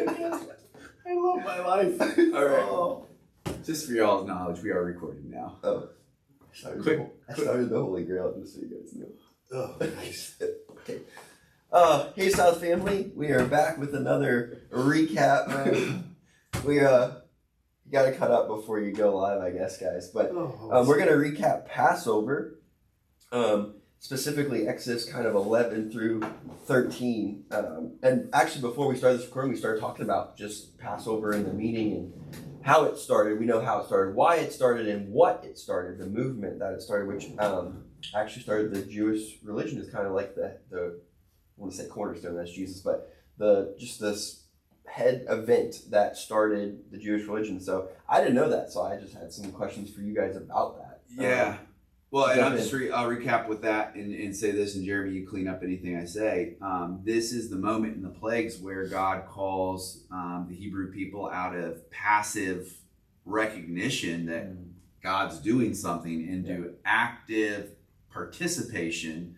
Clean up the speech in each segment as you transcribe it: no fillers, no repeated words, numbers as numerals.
I love my life. All right. Oh. Just for y'all's knowledge, we are recording now. Oh. I started the Holy Grail, just so you guys know. Oh, nice. Okay. Hey South family, we are back with another recap. We you gotta cut up before you go live, I guess, guys. But we're gonna recap Passover, specifically Exodus kind of 11 through 13. And actually, before we started this recording, we started talking about just Passover and the meaning and how it started. We know how it started, why it started, and what it started. The movement that it started, which actually started the Jewish religion, is kind of like the I want to say cornerstone, that's Jesus, but just this head event that started the Jewish religion. So I didn't know that, so I just had some questions for you guys about that. Yeah. Well, and I'll recap with that and say this, and Jeremy, you clean up anything I say. This is the moment in the plagues where God calls the Hebrew people out of passive recognition that God's doing something into active participation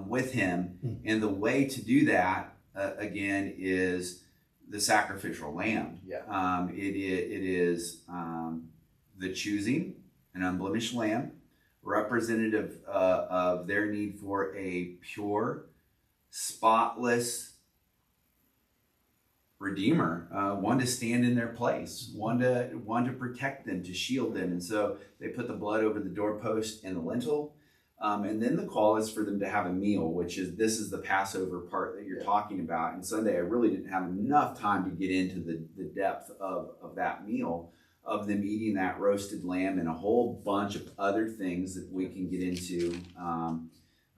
with Him. And the way to do that, again, is the sacrificial lamb. Yeah. It is the choosing an unblemished lamb, representative of their need for a pure, spotless redeemer, one to stand in their place, one to protect them, to shield them. And so they put the blood over the doorpost and the lintel. And then the call is for them to have a meal, this is the Passover part that you're talking about. And Sunday, I really didn't have enough time to get into the depth of that meal, of them eating that roasted lamb and a whole bunch of other things that we can get into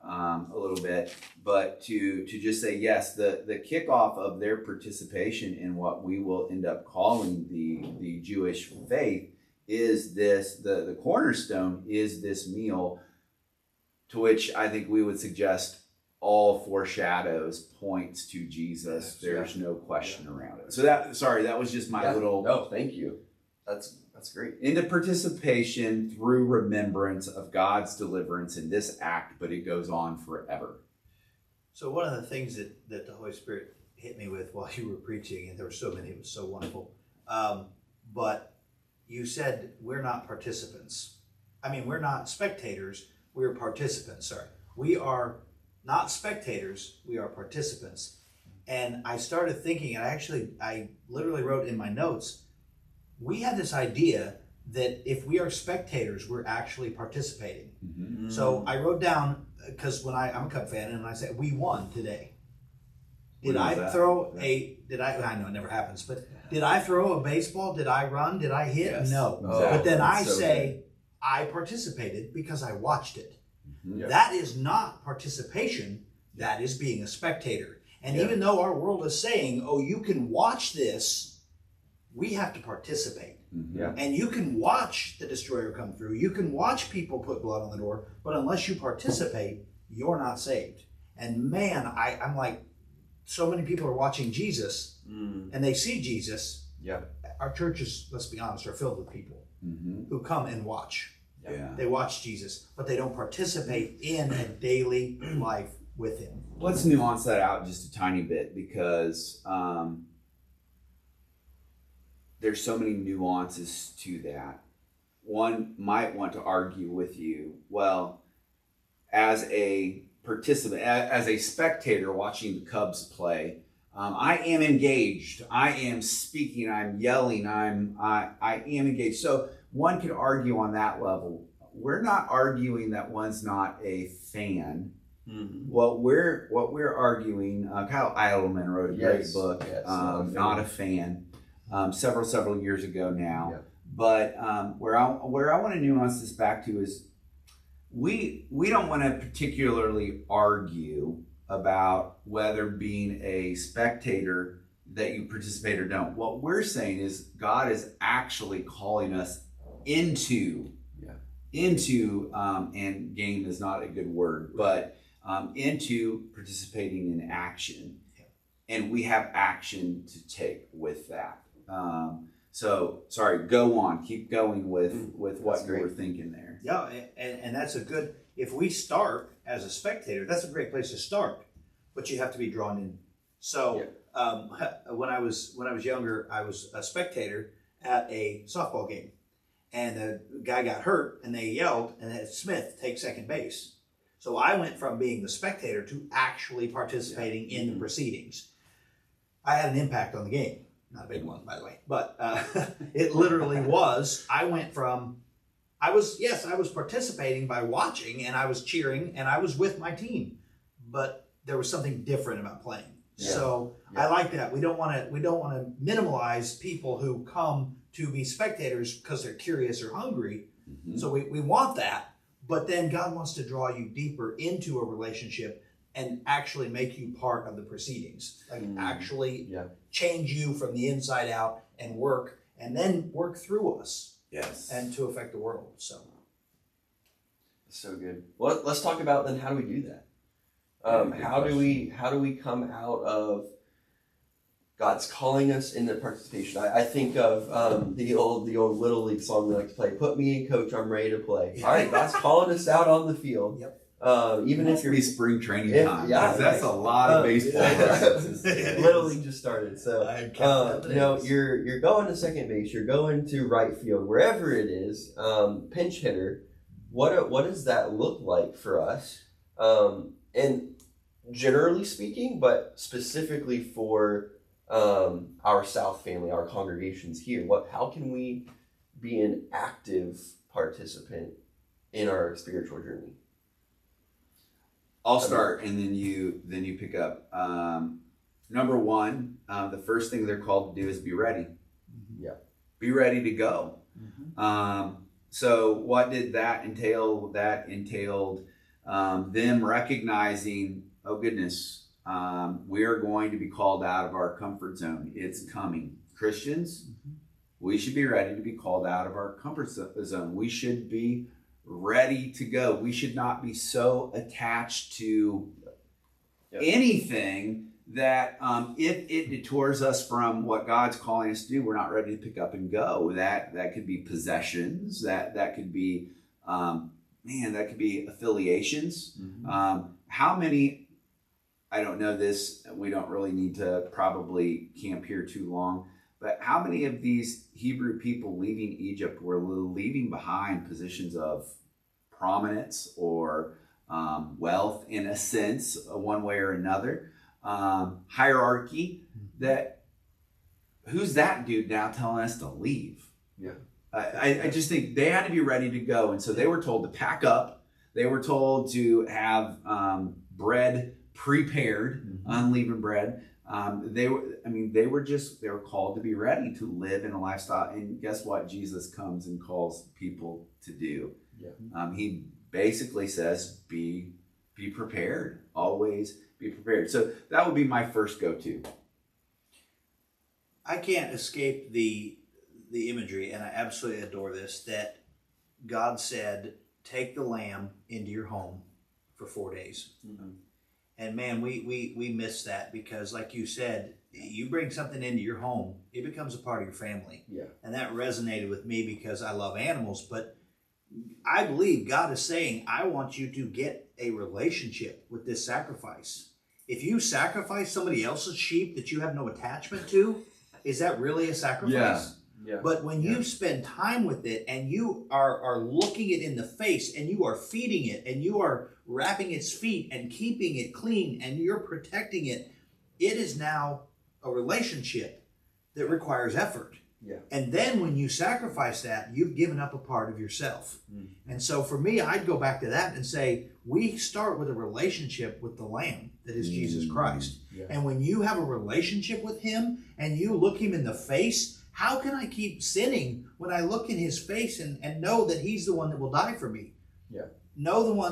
a little bit. But to just say, yes, the kickoff of their participation in what we will end up calling the Jewish faith is this, the cornerstone is this meal, to which I think we would suggest all foreshadows points to Jesus. There's no question around it. So that was just my little... No, thank you. That's great. Into participation through remembrance of God's deliverance in this act, but it goes on forever. So one of the things that the Holy Spirit hit me with while you were preaching, and there were so many, it was so wonderful, but you said we're not participants. I mean, we're not spectators, we're participants, sorry. We are not spectators, we are participants. And I started thinking, and I literally wrote in my notes, we have this idea that if we are spectators, we're actually participating. Mm-hmm. So I wrote down, because when I'm a Cub fan, and I said, we won today. I know it never happens, but did I throw a baseball? Did I run? Did I hit? Yes. No. Exactly. But then I say, I participated because I watched it. Mm-hmm. Yeah. That is not participation, that is being a spectator. And even though our world is saying, oh, you can watch this, we have to participate. Mm-hmm. Yeah. And you can watch the destroyer come through, you can watch people put blood on the door, but unless you participate, you're not saved. And man, I'm like, so many people are watching Jesus, and they see Jesus. Yeah. Our churches, let's be honest, are filled with people who come and watch. Yeah. They watch Jesus, but they don't participate in a daily life with Him. Let's nuance that out just a tiny bit, because there's so many nuances to that. One might want to argue with you, well, as a participant, as a spectator watching the Cubs play, I am engaged. I am speaking. I'm yelling. I am engaged. So one could argue on that level. We're not arguing that one's not a fan. Mm-hmm. What we're arguing. Kyle Eidelman wrote a great book. Yes, not a fan. Several years ago now. Yeah. But where I want to nuance this back to is we don't want to particularly argue about whether being a spectator that you participate or don't. What we're saying is God is actually calling us into, and game is not a good word, but into participating in action. And we have action to take with that. So sorry, go on, keep going with what you were thinking there. Yeah, and that's a good, if we start as a spectator, that's a great place to start, but you have to be drawn in. So when I was younger, I was a spectator at a softball game, and the guy got hurt, and they yelled and had Smith take second base. So I went from being the spectator to actually participating in the proceedings. I had an impact on the game, not a big one, by the way, but it literally was. I went from, I was participating by watching, and I was cheering, and I was with my team, but there was something different about playing. Yeah. So I like that. We don't want to minimalize people who come to be spectators because they're curious or hungry. Mm-hmm. So we want that, but then God wants to draw you deeper into a relationship and actually make you part of the proceedings, like actually change you from the inside out and then work through us. Yes. And to affect the world. So good. Well, let's talk about then how do we do that? How do we come out of God's calling us into participation? I think of the old Little League song we like to play. Put me in, coach. I'm ready to play. All right, God's calling us out on the field. Yep. Even if you're spring training time, that's a lot of baseball. Little League just started, so you're going to second base, you're going to right field, wherever it is. Pinch hitter. What does that look like for us? And generally speaking, but specifically for our South family, our congregations here, how can we be an active participant in our spiritual journey? I'll start, and then you pick up. Number one, the first thing they're called to do is be ready. Yeah, be ready to go. Mm-hmm. So what did that entail? That entailed them recognizing, oh goodness, we are going to be called out of our comfort zone. It's coming. Christians, we should be ready to be called out of our comfort zone. We should be ready to go. We should not be so attached to anything that if it detours us from what God's calling us to do, we're not ready to pick up and go. That could be possessions. That could be that could be affiliations. Mm-hmm. How many? I don't know this. We don't really need to probably camp here too long. But how many of these Hebrew people leaving Egypt were leaving behind positions of prominence or wealth, in a sense, one way or another? Hierarchy. That who's that dude now telling us to leave? Yeah, I just think they had to be ready to go, and so they were told to pack up. They were told to have bread prepared, unleavened bread. They were called to be ready to live in a lifestyle. And guess what? Jesus comes and calls people to do. Yeah. He basically says, be prepared. Always be prepared. So that would be my first go-to. I can't escape the imagery, and I absolutely adore this, that God said, take the lamb into your home for 4 days. Mm-hmm. And man, we miss that, because like you said, you bring something into your home, it becomes a part of your family. Yeah. And that resonated with me because I love animals, but I believe God is saying, I want you to get a relationship with this sacrifice. If you sacrifice somebody else's sheep that you have no attachment to, is that really a sacrifice? Yeah. Yeah. But when you spend time with it and you are looking it in the face and you are feeding it and you are wrapping its feet and keeping it clean and you're protecting it, it is now a relationship that requires effort. Yeah. And then when you sacrifice that, you've given up a part of yourself. Mm-hmm. And so for me, I'd go back to that and say, we start with a relationship with the Lamb that is Jesus Christ. Yeah. And when you have a relationship with him and you look him in the face, how can I keep sinning when I look in his face and know that he's the one that will die for me? Yeah.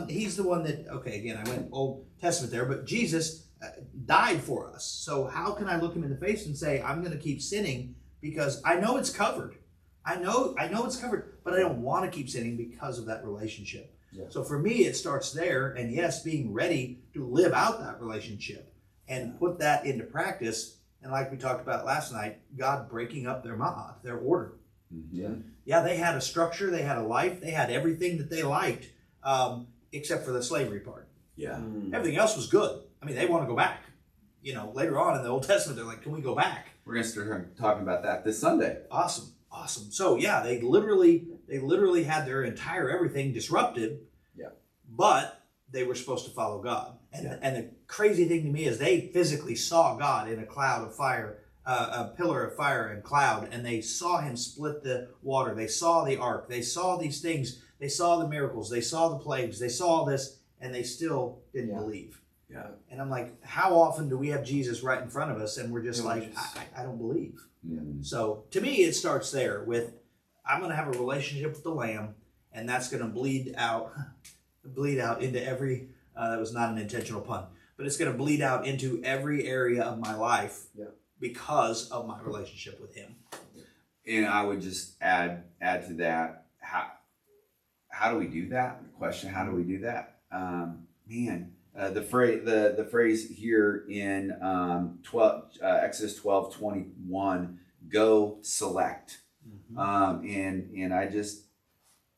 He's the one that, okay, again, I went Old Testament there, but Jesus died for us. So how can I look him in the face and say, I'm going to keep sinning because I know it's covered. I know it's covered, but I don't want to keep sinning because of that relationship. Yeah. So for me, it starts there. And yes, being ready to live out that relationship and put that into practice. And like we talked about last night, God breaking up their ma'at, their order. Mm-hmm. Yeah, they had a structure, they had a life, they had everything that they liked, except for the slavery part. Yeah. Everything else was good. I mean, they want to go back. later on in the Old Testament, they're like, can we go back? We're going to start talking about that this Sunday. Awesome. So yeah, they literally had their entire everything disrupted. Yeah. But they were supposed to follow God. And the crazy thing to me is they physically saw God in a cloud of fire, a pillar of fire and cloud, and they saw him split the water. They saw the ark. They saw these things. They saw the miracles. They saw the plagues. They saw all this, and they still didn't believe. Yeah. And I'm like, how often do we have Jesus right in front of us, and we're just I don't believe. Yeah. So to me, it starts there with, I'm going to have a relationship with the Lamb, and that's going to bleed out into every, that was not an intentional pun, but it's going to bleed out into every area of my life because of my relationship with him. And I would just add to that, how do we do that? The question, how do we do that? The phrase here in Exodus 12:21, go select. Mm-hmm.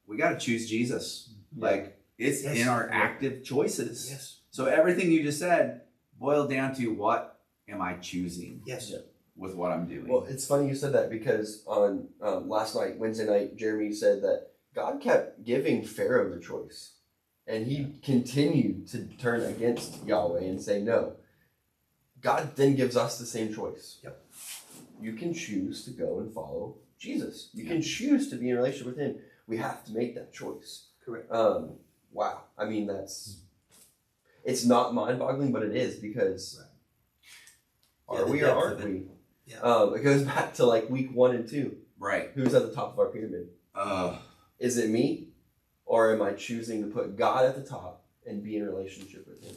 We got to choose Jesus. Yeah. Like, it's in our active choices. Yes. So everything you just said boiled down to, what am I choosing? Yes. With what I'm doing. Well, it's funny you said that, because on last night, Wednesday night, Jeremy said that God kept giving Pharaoh the choice. And he continued to turn against Yahweh and say no. God then gives us the same choice. Yep. You can choose to go and follow Jesus. You can choose to be in a relationship with him. We have to make that choice. Correct. Wow. I mean, it's not mind-boggling, but it is, because are we or aren't we? Yeah. It goes back to like week 1 and 2. Right. Who's at the top of our pyramid? Is it me? Or am I choosing to put God at the top and be in a relationship with him?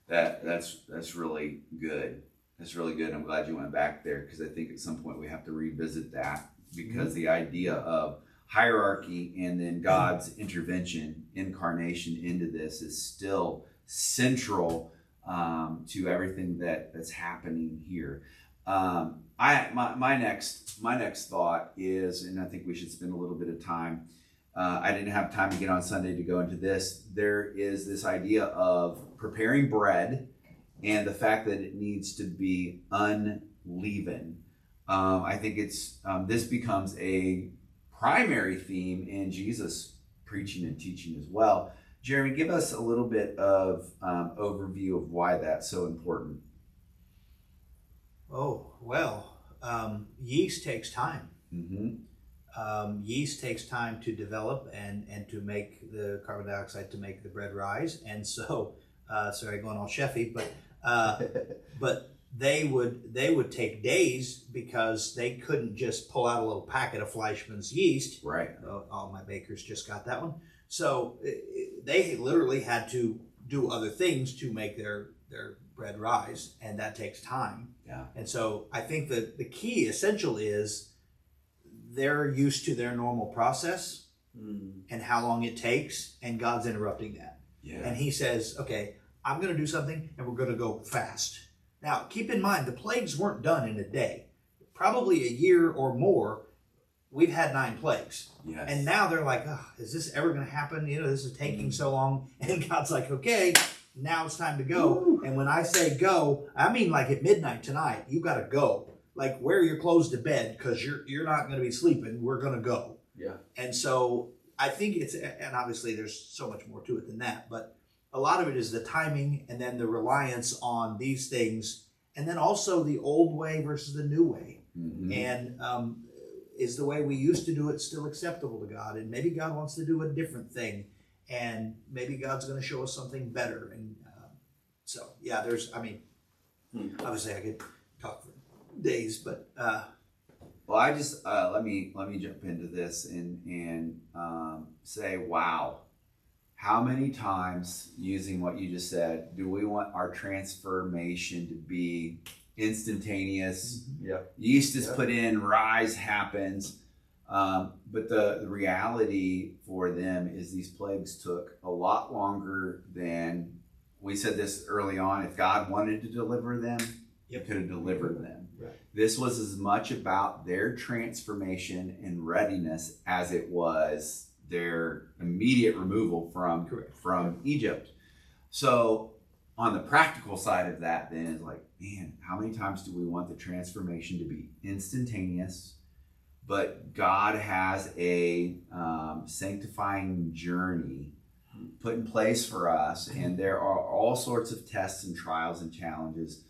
That's really good. That's really good. I'm glad you went back there, because I think at some point we have to revisit that, because the idea of hierarchy and then God's intervention, incarnation into this, is still central to everything that's happening here. My next thought is, and I think we should spend a little bit of time. I didn't have time to get on Sunday to go into this. There is this idea of preparing bread and the fact that it needs to be unleavened. I think this becomes a primary theme in Jesus' preaching and teaching as well. Jeremy, give us a little bit of overview of why that's so important. Oh, well, yeast takes time. Mm-hmm. Yeast takes time to develop and to make the carbon dioxide, to make the bread rise. And so, sorry, going all chefy, but they would take days, because they couldn't just pull out a little packet of Fleischmann's yeast. Right. All my bakers just got that one. So they literally had to do other things to make their bread rise, and that takes time. Yeah. And so I think that the key essential is they're used to their normal process and how long it takes, and God's interrupting that. Yeah. And he says, okay, I'm going to do something, and we're going to go fast. Now, keep in mind, the plagues weren't done in a day. Probably a year or more, we've had 9 plagues. Yes. And now they're like, oh, is this ever going to happen? This is taking so long. And God's like, okay, now it's time to go. Woo. And when I say go, I mean like at midnight tonight, you got to go. Like, wear your clothes to bed, because you're not going to be sleeping. We're going to go. Yeah. And so I think and obviously there's so much more to it than that, but a lot of it is the timing, and then the reliance on these things, and then also the old way versus the new way. Mm-hmm. And is the way we used to do it still acceptable to God? And maybe God wants to do a different thing, and maybe God's going to show us something better. And obviously I could talk for days, but well, I just let me jump into this and say, wow, how many times, using what you just said, do we want our transformation to be instantaneous? Yeah. Yeast is put in, rise happens, but the reality for them is these plagues took a lot longer than we said this early on. If God wanted to deliver them, He could have delivered them. Right. This was as much about their transformation and readiness as it was their immediate removal from Egypt. So on the practical side of that then is like, man, how many times do we want the transformation to be instantaneous? But God has a sanctifying journey put in place for us, and there are all sorts of tests and trials and challenges.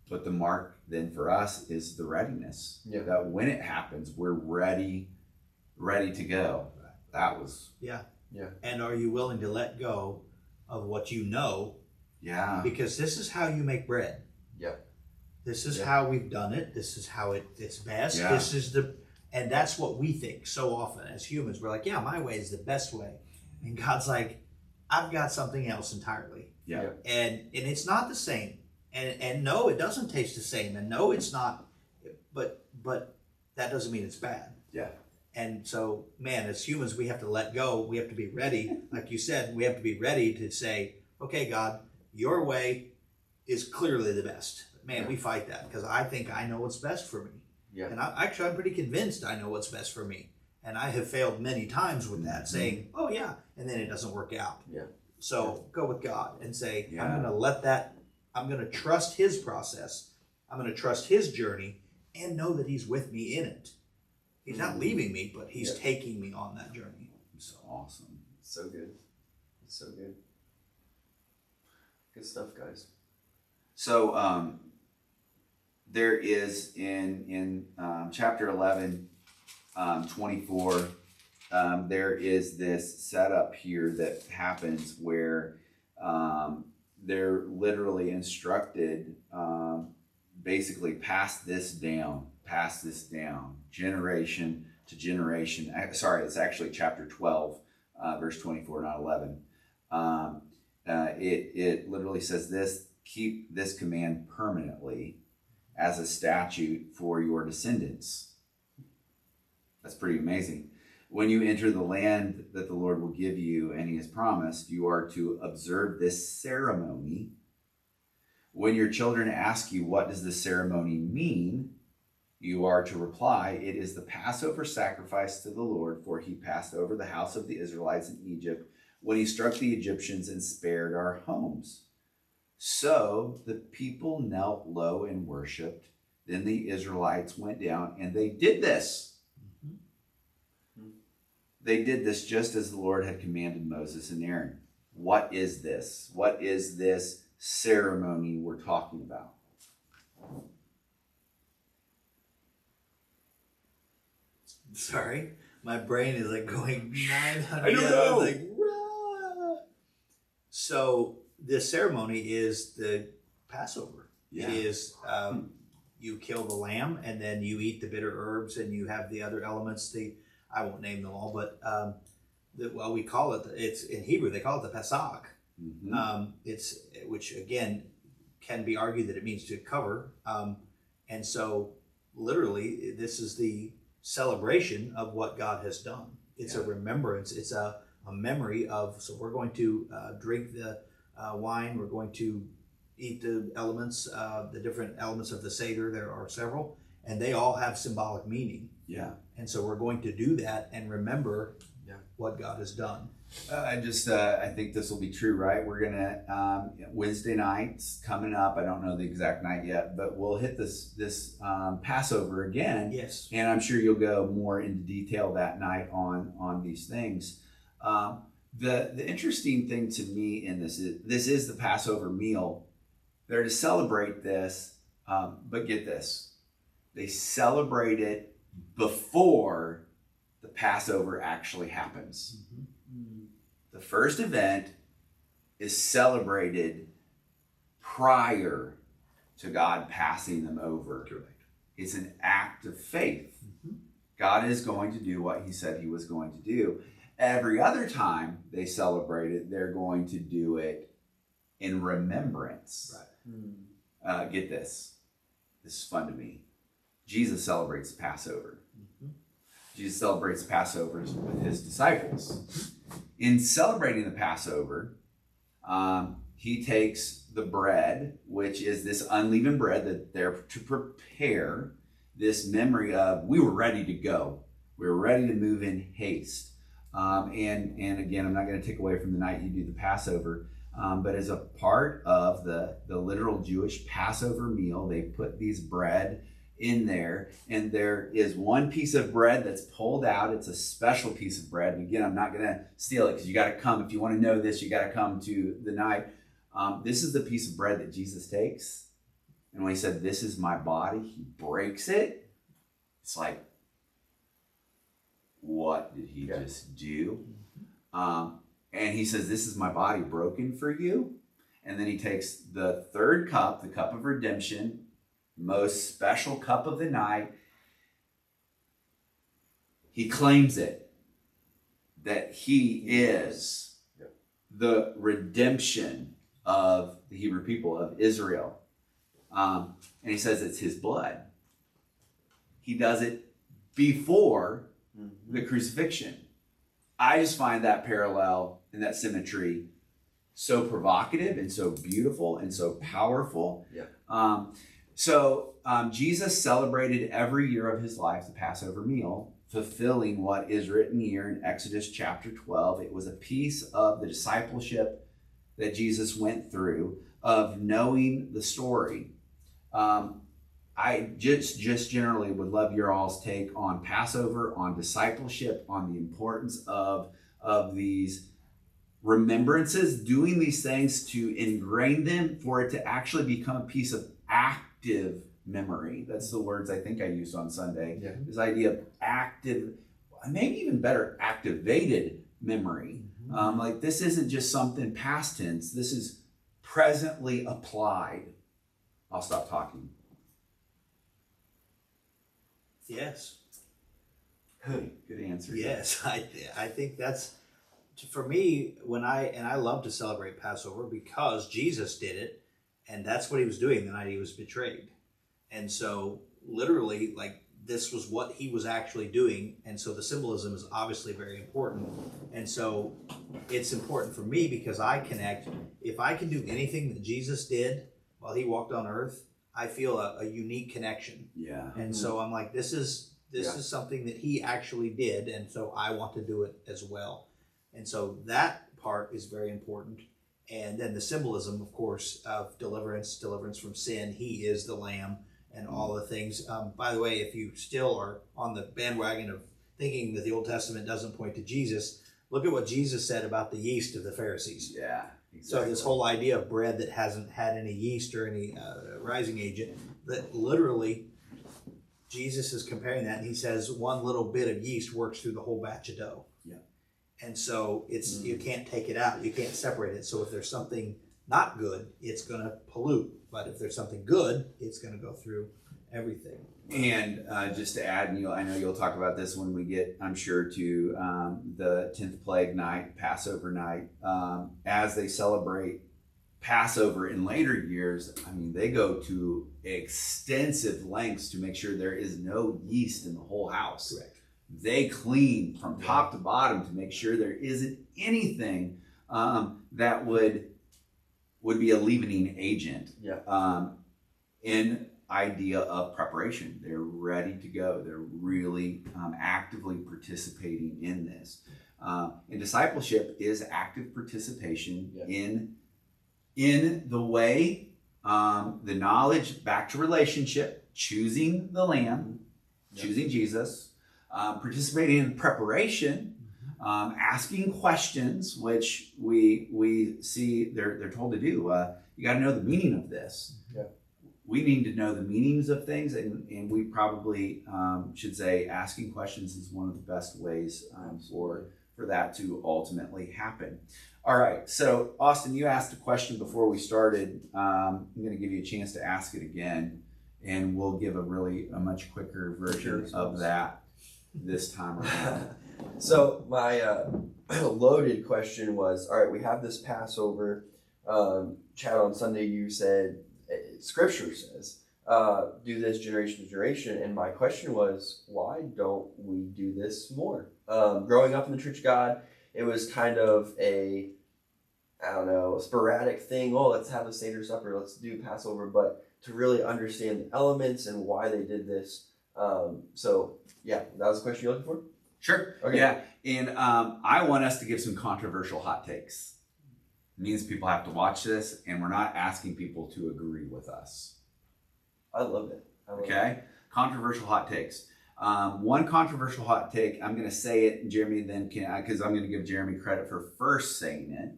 But the mark then for us is the readiness. Yeah. That when it happens, we're ready to go. That was Yeah. Yeah. And are you willing to let go of what you know? yeah. Because this is how you make bread. Yeah. This is Yeah. how we've done it. This is how it's best. Yeah. This is and that's what we think so often as humans. We're like, yeah, my way is the best way. And God's like, I've got something else entirely. Yeah. And it's not the same. And no, it doesn't taste the same. And no, it's not. But that doesn't mean it's bad. Yeah. And so, man, as humans, we have to let go. We have to be ready. Like you said, we have to be ready to say, okay, God, your way is clearly the best. Man, Yeah. we fight that because I think I know what's best for me. Yeah. And I'm pretty convinced I know what's best for me. And I have failed many times with that, saying, oh, yeah, and then it doesn't work out. Yeah. So go with God and say, Yeah. I'm going to trust his process. I'm going to trust his journey and know that he's with me in it. He's not leaving me, but he's Yeah. taking me on that journey. It's awesome. So good. It's so good. Good stuff, guys. So there is in chapter 11, 24, there is this setup here that happens where they're literally instructed, basically pass this down, generation to generation. Sorry, it's actually chapter 12, verse 24, not 11. It literally says this: keep this command permanently as a statute for your descendants. That's pretty amazing. When you enter the land that the Lord will give you and he has promised, you are to observe this ceremony. When your children ask you, what does this ceremony mean? You are to reply, it is the Passover sacrifice to the Lord, for he passed over the house of the Israelites in Egypt when he struck the Egyptians and spared our homes. So the people knelt low and worshiped. Then the Israelites went down and they did this. They did this just as the Lord had commanded Moses and Aaron. What is this? What is this ceremony we're talking about? Sorry, my brain is like going 900. I don't know. Like, "Rah." So this ceremony is the Passover. Yeah. It is you kill the lamb and then you eat the bitter herbs and you have the other elements. I won't name them all, but we call it. It's in Hebrew they call it the Pesach. Mm-hmm. It's which again can be argued that it means to cover. And so literally this is the celebration of what God has done. It's a remembrance. It's a memory of. So we're going to drink the wine. We're going to eat the elements, the different elements of the Seder. There are several, and they all have symbolic meaning. Yeah. And so we're going to do that and remember what God has done. I think this will be true, right? We're gonna Wednesday nights coming up. I don't know the exact night yet, but we'll hit this Passover again. Yes. And I'm sure you'll go more into detail that night on these things. The interesting thing to me in this is the Passover meal. They're to celebrate this, but get this, they celebrate it before the Passover actually happens. Mm-hmm. The first event is celebrated prior to God passing them over. Correct. It's an act of faith. Mm-hmm. God is going to do what he said he was going to do. Every other time they celebrate it, they're going to do it in remembrance. Right. Get this. This is fun to me. Jesus celebrates Passover. Mm-hmm. Jesus celebrates Passover with his disciples. In celebrating the Passover, he takes the bread, which is this unleavened bread that they're to prepare, this memory of we were ready to go. We were ready to move in haste. And again, I'm not going to take away from the night you do the Passover, but as a part of the literal Jewish Passover meal, they put these bread in there, and there is one piece of bread that's pulled out. It's a special piece of bread. And again, I'm not going to steal it because you got to come. If you want to know this, you got to come to the night. This is the piece of bread that Jesus takes. And when he said, "This is my body," he breaks it. It's like, what did he just do? And he says, "This is my body broken for you." And then he takes the third cup, the cup of redemption, most special cup of the night. He claims it, that he is the redemption of the Hebrew people, of Israel. And he says it's his blood. He does it before the crucifixion. I just find that parallel and that symmetry so provocative and so beautiful and so powerful. So Jesus celebrated every year of his life the Passover meal, fulfilling what is written here in Exodus chapter 12. It was a piece of the discipleship that Jesus went through of knowing the story. I just generally would love your all's take on Passover, on discipleship, on the importance of these remembrances, doing these things to ingrain them for it to actually become a piece of active memory. That's the words I think I used on Sunday. This idea of active, maybe even better, activated memory. Like this isn't just something past tense. This is presently applied. I'll stop talking. Yes. Good answer. Yes, I think that's, for me, I love to celebrate Passover because Jesus did it, and that's what he was doing the night he was betrayed. And so literally, like, this was what he was actually doing, and so the symbolism is obviously very important. And so it's important for me because I connect, if I can do anything that Jesus did while he walked on earth, I feel a unique connection. And so I'm like, this is something that he actually did, and so I want to do it as well. And so that part is very important. And then the symbolism, of course, of deliverance from sin. He is the Lamb and all the things. By the way, if you still are on the bandwagon of thinking that the Old Testament doesn't point to Jesus, look at what Jesus said about the yeast of the Pharisees. Exactly. So this whole idea of bread that hasn't had any yeast or any rising agent, that literally Jesus is comparing that, and he says one little bit of yeast works through the whole batch of dough. And so it's you can't take it out, you can't separate it. So if there's something not good, it's going to pollute. But if there's something good, it's going to go through everything. And just to add, I know you'll talk about this when we get, I'm sure, to the 10th plague night, Passover night. As they celebrate Passover in later years, I mean, they go to extensive lengths to make sure there is no yeast in the whole house. Correct. They clean from top to bottom to make sure there isn't anything that would be a leavening agent. In idea of preparation, they're ready to go. They're really actively participating in this. And discipleship is active participation in the way, the knowledge, back to relationship, choosing the Lamb, choosing Jesus. Participating in preparation, asking questions, which we see they're told to do. You got to know the meaning of this. We need to know the meanings of things, and we probably should say asking questions is one of the best ways for that to ultimately happen. All right, so Austin, you asked a question before we started. I'm going to give you a chance to ask it again, and we'll give a much quicker version of that this time around. So my loaded question was, all right, we have this Passover. Chad, on Sunday you said, Scripture says, do this generation to generation. And my question was, why don't we do this more? Growing up in the Church of God, it was kind of a sporadic thing. Oh, let's have a Seder supper. Let's do Passover. But to really understand the elements and why they did this. That was the question you're looking for? Sure. Okay. Yeah. And I want us to give some controversial hot takes. It means people have to watch this, and we're not asking people to agree with us. I love it. Okay? Controversial hot takes. One controversial hot take, I'm going to say it, and Jeremy then can, because I'm going to give Jeremy credit for first saying it.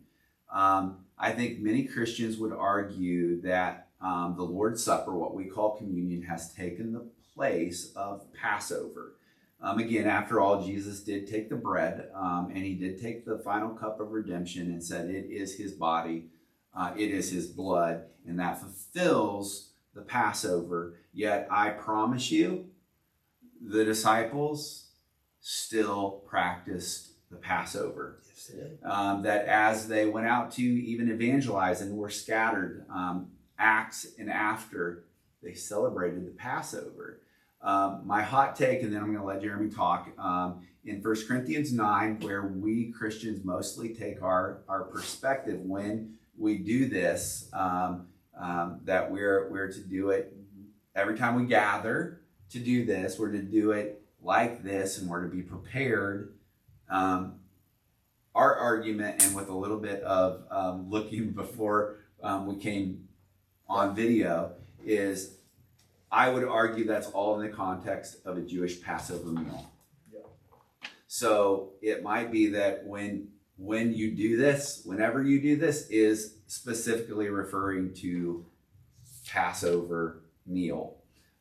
I think many Christians would argue that the Lord's Supper, what we call communion, has taken the place of Passover. Again, after all, Jesus did take the bread, and he did take the final cup of redemption and said it is his body, it is his blood, and that fulfills the Passover. Yet I promise you, the disciples still practiced the Passover. Yes, they did. That as they went out to even evangelize and were scattered, Acts and after, they celebrated the Passover. My hot take, and then I'm going to let Jeremy talk, in 1 Corinthians 9, where we Christians mostly take our perspective when we do this, that we're to do it every time we gather to do this. We're to do it like this, and we're to be prepared. Our argument, and with a little bit of looking before we came on video, is I would argue that's all in the context of a Jewish Passover meal. Yeah. So it might be that when you do this, whenever you do this, is specifically referring to Passover meal.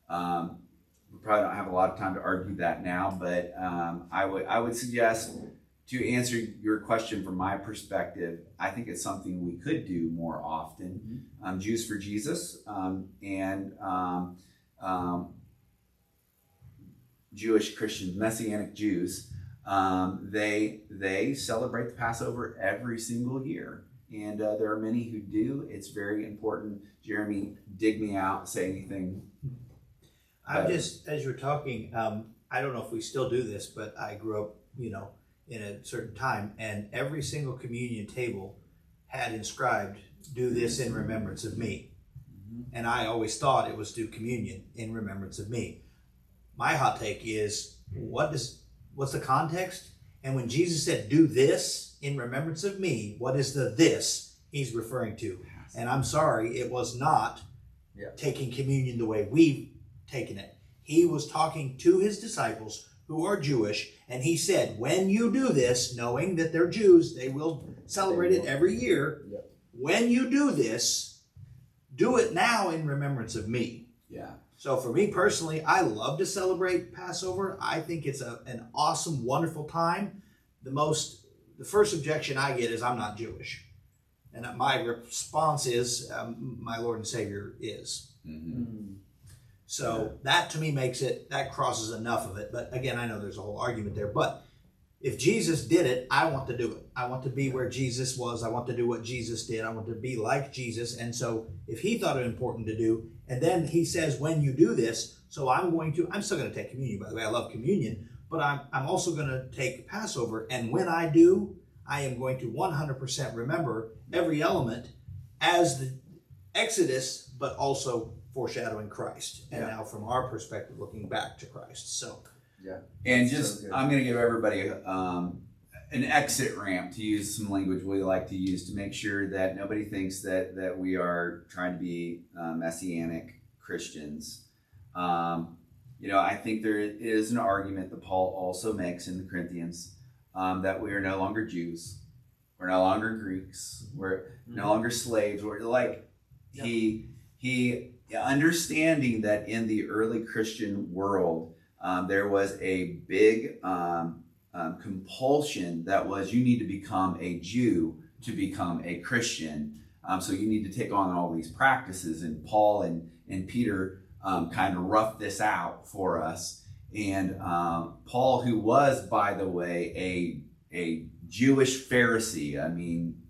We probably don't have a lot of time to argue that now, but I would suggest, to answer your question from my perspective, I think it's something we could do more often. Jews for Jesus and Jewish Christians, Messianic Jews, they celebrate the Passover every single year. And there are many who do. It's very important. Jeremy, dig me out, say anything. I'm just, as you're talking, I don't know if we still do this, but I grew up, in a certain time, and every single communion table had inscribed, "Do this in remembrance of me." And I always thought it was "Do communion in remembrance of me." My hot take is, what's the context? And when Jesus said, "Do this in remembrance of me," what is the "this" he's referring to? And I'm sorry, it was not taking communion the way we've taken it. He was talking to his disciples who are Jewish, and he said, when you do this, knowing that they're Jews, they will celebrate it every year. Yep. When you do this, do it now in remembrance of me. Yeah. So for me personally, I love to celebrate Passover. I think it's an awesome, wonderful time. The first objection I get is I'm not Jewish. And my response is, my Lord and Savior is. Mm-hmm. So that to me that crosses enough of it. But again, I know there's a whole argument there. But if Jesus did it, I want to do it. I want to be where Jesus was. I want to do what Jesus did. I want to be like Jesus. And so if he thought it important to do, and then he says, when you do this, so I'm still going to take communion, by the way. I love communion, but I'm also going to take Passover. And when I do, I am going to 100% remember every element as the Exodus, but also foreshadowing Christ. And now from our perspective, looking back to Christ. So, Yeah. And So I'm going to give everybody an exit ramp, to use some language we like to use, to make sure that nobody thinks that we are trying to be Messianic Christians. I think there is an argument that Paul also makes in the Corinthians, that we are no longer Jews, we're no longer Greeks, we're no longer slaves. We're like he understanding that in the early Christian world, there was a big compulsion that was, you need to become a Jew to become a Christian. So you need to take on all these practices. And Paul and Peter kind of roughed this out for us. And Paul, who was, by the way, a Jewish Pharisee, I mean,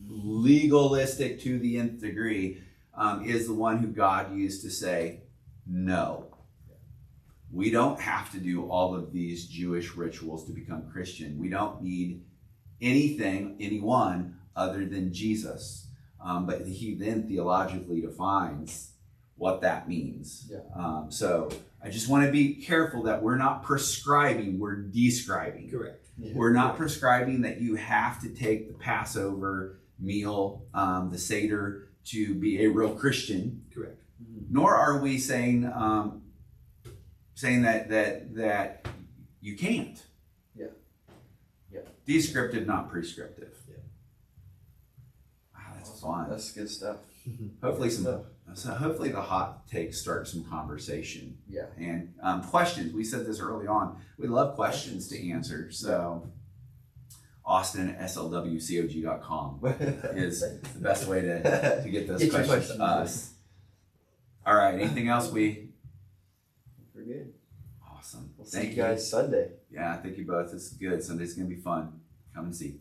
legalistic to the nth degree, is the one who God used to say, no. We don't have to do all of these Jewish rituals to become Christian. We don't need anyone other than Jesus. But he then theologically defines what that means. Yeah. So I just want to be careful that we're not prescribing, we're describing. correct. Yeah. We're not prescribing that you have to take the Passover meal, the Seder, to be a real Christian. Correct. Nor are we saying that you can't. Yeah. Yeah. Descriptive, not prescriptive. Yeah. Wow, that's fun. That's good stuff. Hopefully Good hopefully the hot takes start some conversation Yeah. and questions. We said this early on. We love questions to answer. So Austin at slwcog.com is the best way to get those Get your questions to us. All right. Anything else? We're good. Awesome. We'll see you guys Sunday. Yeah, thank you both. This is good. Sunday's gonna be fun. Come and see.